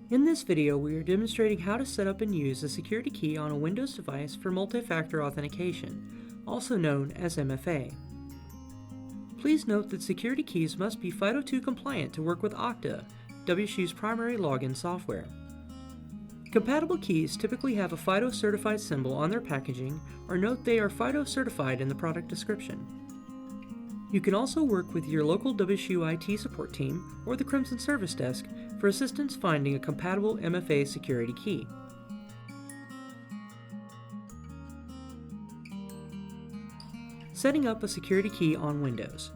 In this video, we are demonstrating how to set up and use a security key on a Windows device for multi-factor authentication, also known as MFA. Please note that security keys must be FIDO2 compliant to work with Okta, WSU's primary login software. Compatible keys typically have a FIDO certified symbol on their packaging or note they are FIDO certified in the product description. You can also work with your local WSU IT support team or the Crimson Service Desk for assistance finding a compatible MFA security key. Setting up a security key on Windows.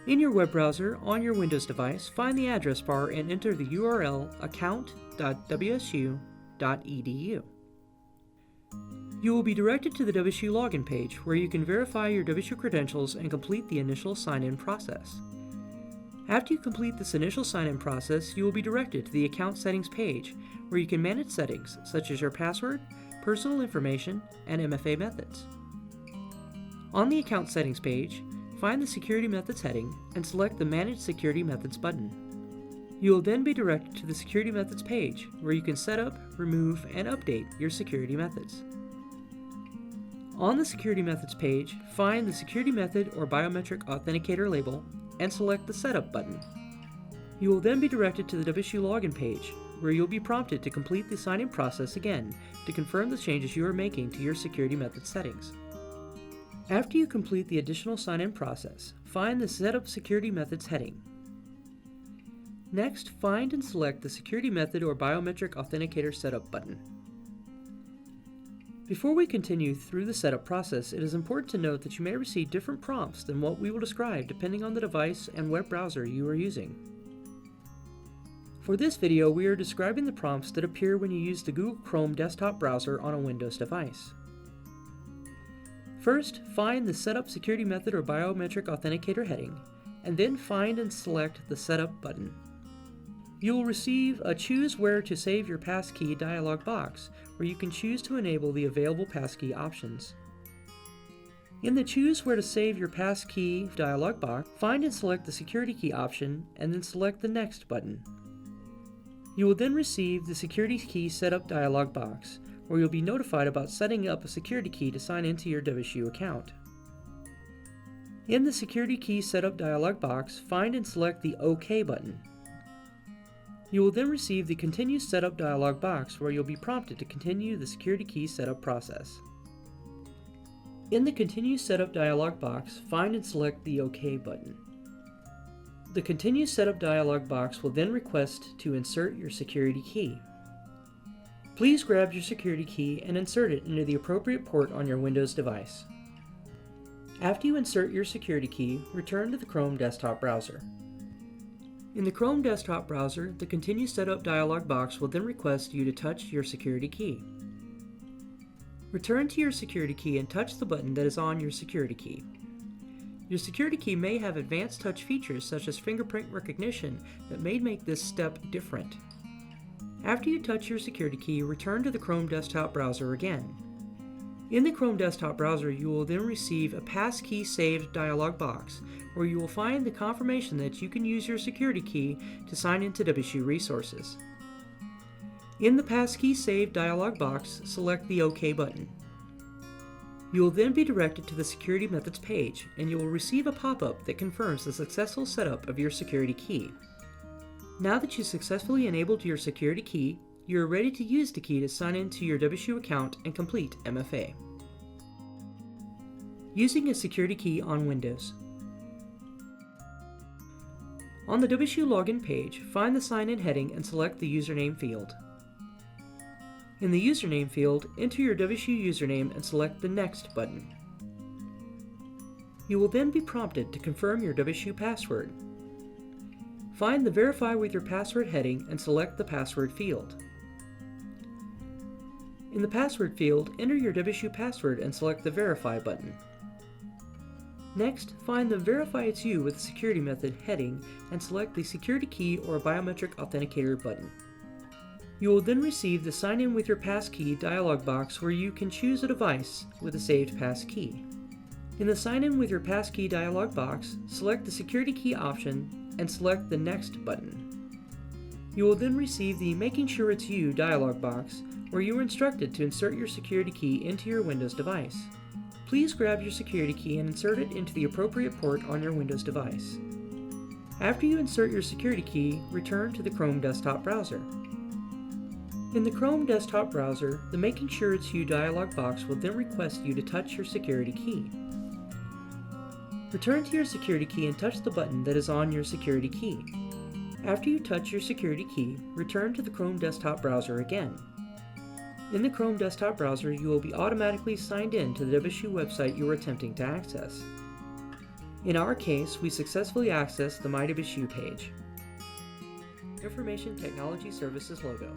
In your web browser on your Windows device, find the address bar and enter the URL account.wsu.edu. You will be directed to the WSU login page where you can verify your WSU credentials and complete the initial sign-in process. After you complete this initial sign-in process, you will be directed to the account settings page where you can manage settings such as your password, personal information, and MFA methods. On the account settings page, find the Security Methods heading and select the Manage Security Methods button. You will then be directed to the Security Methods page where you can set up, remove, and update your security methods. On the Security Methods page, find the Security Method or Biometric Authenticator label and select the Setup button. You will then be directed to the WSU login page where you'll be prompted to complete the sign-in process again to confirm the changes you are making to your Security Method settings. After you complete the additional sign-in process, find the Setup Security Methods heading. Next, find and select the Security Method or Biometric Authenticator Setup button. Before we continue through the setup process, it is important to note that you may receive different prompts than what we will describe depending on the device and web browser you are using. For this video, we are describing the prompts that appear when you use the Google Chrome desktop browser on a Windows device. First, find the Setup Security Method or Biometric Authenticator heading, and then find and select the Setup button. You will receive a Choose Where to Save Your Passkey dialog box, where you can choose to enable the available passkey options. In the Choose Where to Save Your Passkey dialog box, find and select the Security Key option, and then select the Next button. You will then receive the Security Key Setup dialog box, where you'll be notified about setting up a security key to sign into your WSU account. In the Security Key Setup dialog box, find and select the OK button. You will then receive the Continue Setup dialog box where you'll be prompted to continue the security key setup process. In the Continue Setup dialog box, find and select the OK button. The Continue Setup dialog box will then request to insert your security key. Please grab your security key and insert it into the appropriate port on your Windows device. After you insert your security key, return to the Chrome desktop browser. In the Chrome desktop browser, the Continue Setup dialog box will then request you to touch your security key. Return to your security key and touch the button that is on your security key. Your security key may have advanced touch features such as fingerprint recognition that may make this step different. After you touch your security key, return to the Chrome desktop browser again. In the Chrome desktop browser, you will then receive a Passkey Saved dialog box, where you will find the confirmation that you can use your security key to sign into WSU resources. In the Passkey Saved dialog box, select the OK button. You will then be directed to the Security Methods page, and you will receive a pop-up that confirms the successful setup of your security key. Now that you successfully enabled your security key, you are ready to use the key to sign into your WSU account and complete MFA. Using a security key on Windows. On the WSU login page, find the Sign In heading and select the Username field. In the Username field, enter your WSU username and select the Next button. You will then be prompted to confirm your WSU password. Find the Verify with your password heading and select the Password field. In the Password field, enter your WSU password and select the Verify button. Next, find the Verify It's You with the Security Method heading and select the Security Key or Biometric Authenticator button. You will then receive the Sign In with your passkey dialog box where you can choose a device with a saved passkey. In the Sign In with your passkey dialog box, select the Security Key option and select the Next button. You will then receive the Making Sure It's You dialog box, where you are instructed to insert your security key into your Windows device. Please grab your security key and insert it into the appropriate port on your Windows device. After you insert your security key, return to the Chrome desktop browser. In the Chrome desktop browser, the Making Sure It's You dialog box will then request you to touch your security key. Return to your security key and touch the button that is on your security key. After you touch your security key, return to the Chrome desktop browser again. In the Chrome desktop browser, you will be automatically signed in to the WSU website you are attempting to access. In our case, we successfully accessed the My WSU page. Information Technology Services logo.